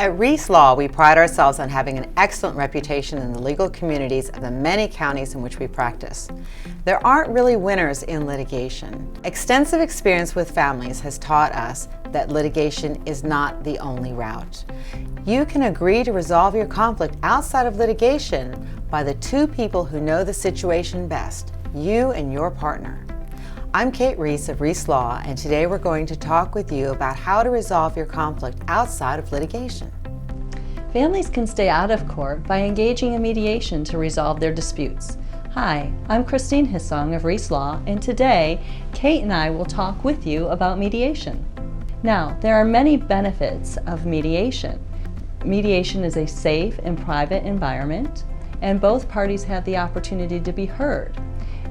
At ReeseLaw, we pride ourselves on having an excellent reputation in the legal communities of the many counties in which we practice. There aren't really winners in litigation. Extensive experience with families has taught us that litigation is not the only route. You can agree to resolve your conflict outside of litigation by the two people who know the situation best, you and your partner. I'm Kate Reese of ReeseLaw, and today we're going to talk with you about how to resolve your conflict outside of litigation. Families can stay out of court by engaging in mediation to resolve their disputes. Hi, I'm Christine Hissong of ReeseLaw, and today Kate and I will talk with you about mediation. Now, there are many benefits of mediation. Mediation is a safe and private environment, and both parties have the opportunity to be heard.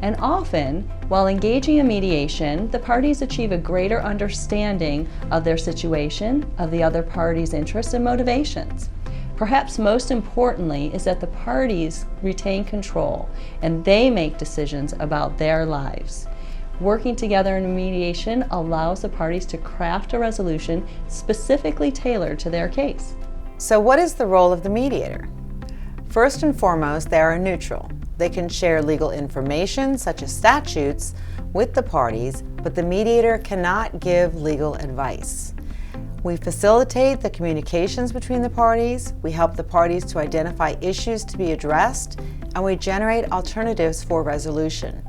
And often, while engaging in mediation, the parties achieve a greater understanding of their situation, of the other party's interests and motivations. Perhaps most importantly is that the parties retain control and they make decisions about their lives. Working together in mediation allows the parties to craft a resolution specifically tailored to their case. So what is the role of the mediator? First and foremost, they are neutral. They can share legal information, such as statutes, with the parties, but the mediator cannot give legal advice. We facilitate the communications between the parties, we help the parties to identify issues to be addressed, and we generate alternatives for resolution.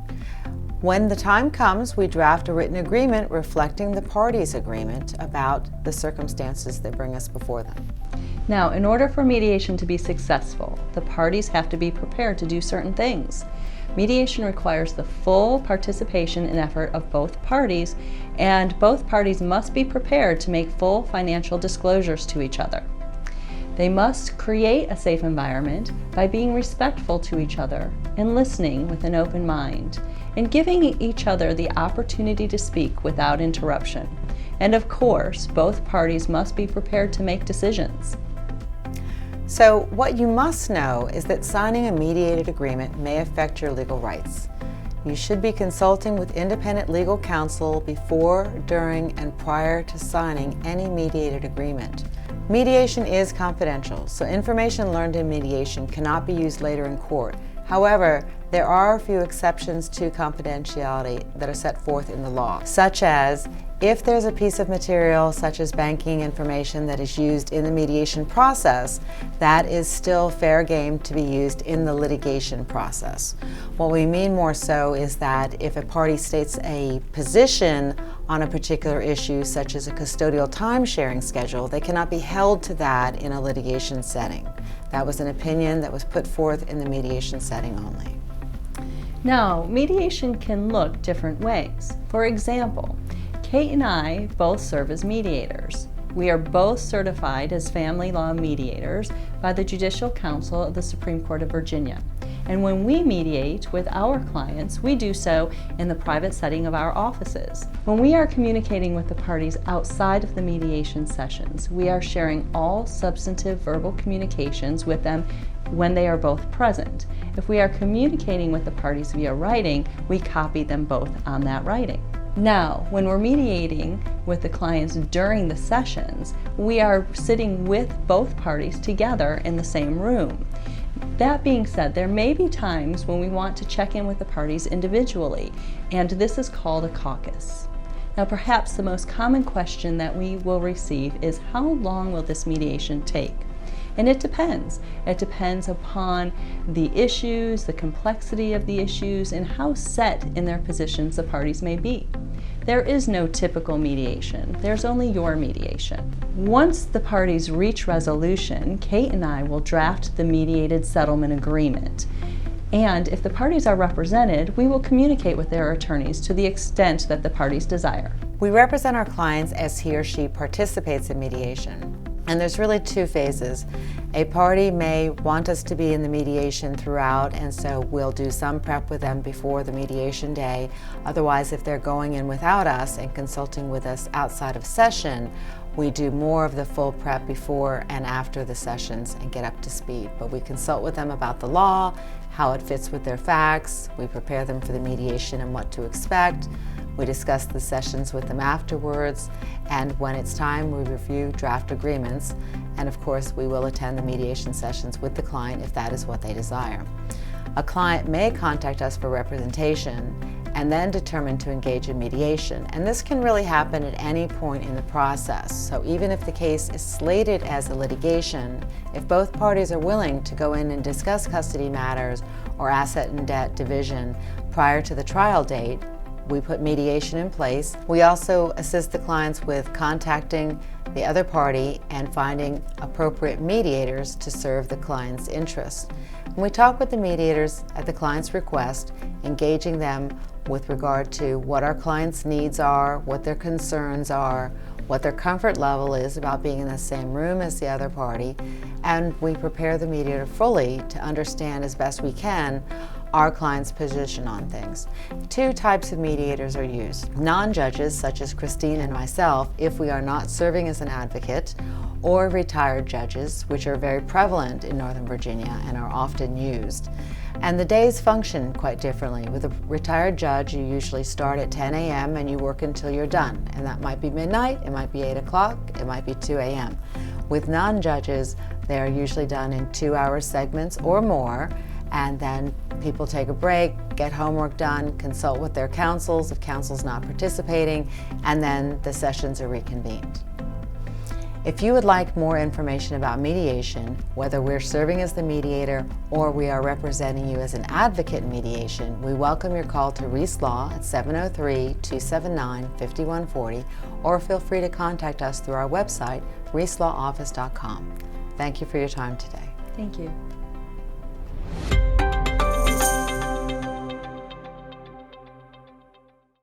When the time comes, we draft a written agreement reflecting the parties' agreement about the circumstances that bring us before them. Now, in order for mediation to be successful, the parties have to be prepared to do certain things. Mediation requires the full participation and effort of both parties, and both parties must be prepared to make full financial disclosures to each other. They must create a safe environment by being respectful to each other and listening with an open mind, and giving each other the opportunity to speak without interruption. And of course, both parties must be prepared to make decisions. So what you must know is that signing a mediated agreement may affect your legal rights. You should be consulting with independent legal counsel before, during, and prior to signing any mediated agreement. Mediation is confidential, so information learned in mediation cannot be used later in court. However, there are a few exceptions to confidentiality that are set forth in the law, such as if there's a piece of material such as banking information that is used in the mediation process, that is still fair game to be used in the litigation process. What we mean more so is that if a party states a position on a particular issue, such as a custodial time-sharing schedule, they cannot be held to that in a litigation setting. That was an opinion that was put forth in the mediation setting only. Now, mediation can look different ways. For example, Kate and I both serve as mediators. We are both certified as family law mediators by the Judicial Council of the Supreme Court of Virginia. And when we mediate with our clients, we do so in the private setting of our offices. When we are communicating with the parties outside of the mediation sessions, we are sharing all substantive verbal communications with them when they are both present. If we are communicating with the parties via writing, we copy them both on that writing. Now, when we're mediating with the clients during the sessions, we are sitting with both parties together in the same room. That being said, there may be times when we want to check in with the parties individually, and this is called a caucus. Now, perhaps the most common question that we will receive is, how long will this mediation take? And it depends. It depends upon the issues, the complexity of the issues, and how set in their positions the parties may be. There is no typical mediation. There's only your mediation. Once the parties reach resolution, Kate and I will draft the mediated settlement agreement. And if the parties are represented, we will communicate with their attorneys to the extent that the parties desire. We represent our clients as he or she participates in mediation. And there's really two phases. A party may want us to be in the mediation throughout, and so we'll do some prep with them before the mediation day. Otherwise, if they're going in without us and consulting with us outside of session, we do more of the full prep before and after the sessions and get up to speed. But we consult with them about the law, how it fits with their facts. We prepare them for the mediation and what to expect. We discuss the sessions with them afterwards, and when it's time, we review draft agreements, and of course, we will attend the mediation sessions with the client if that is what they desire. A client may contact us for representation and then determine to engage in mediation, and this can really happen at any point in the process. So even if the case is slated as a litigation, if both parties are willing to go in and discuss custody matters or asset and debt division prior to the trial date, we put mediation in place. We also assist the clients with contacting the other party and finding appropriate mediators to serve the client's interests. And we talk with the mediators at the client's request, engaging them with regard to what our client's needs are, what their concerns are, what their comfort level is about being in the same room as the other party, and we prepare the mediator fully to understand as best we can our client's position on things. Two types of mediators are used. Non-judges, such as Christine and myself, if we are not serving as an advocate, or retired judges, which are very prevalent in Northern Virginia and are often used. And the days function quite differently. With a retired judge, you usually start at 10 a.m. and you work until you're done. And that might be midnight, it might be 8 o'clock, it might be 2 a.m. With non-judges, they are usually done in 2-hour segments or more, and then people take a break, get homework done, consult with their counsels if counsel's not participating, and then the sessions are reconvened. If you would like more information about mediation, whether we're serving as the mediator or we are representing you as an advocate in mediation, we welcome your call to ReeseLaw at 703-279-5140, or feel free to contact us through our website, reeselawoffice.com. Thank you for your time today. Thank you.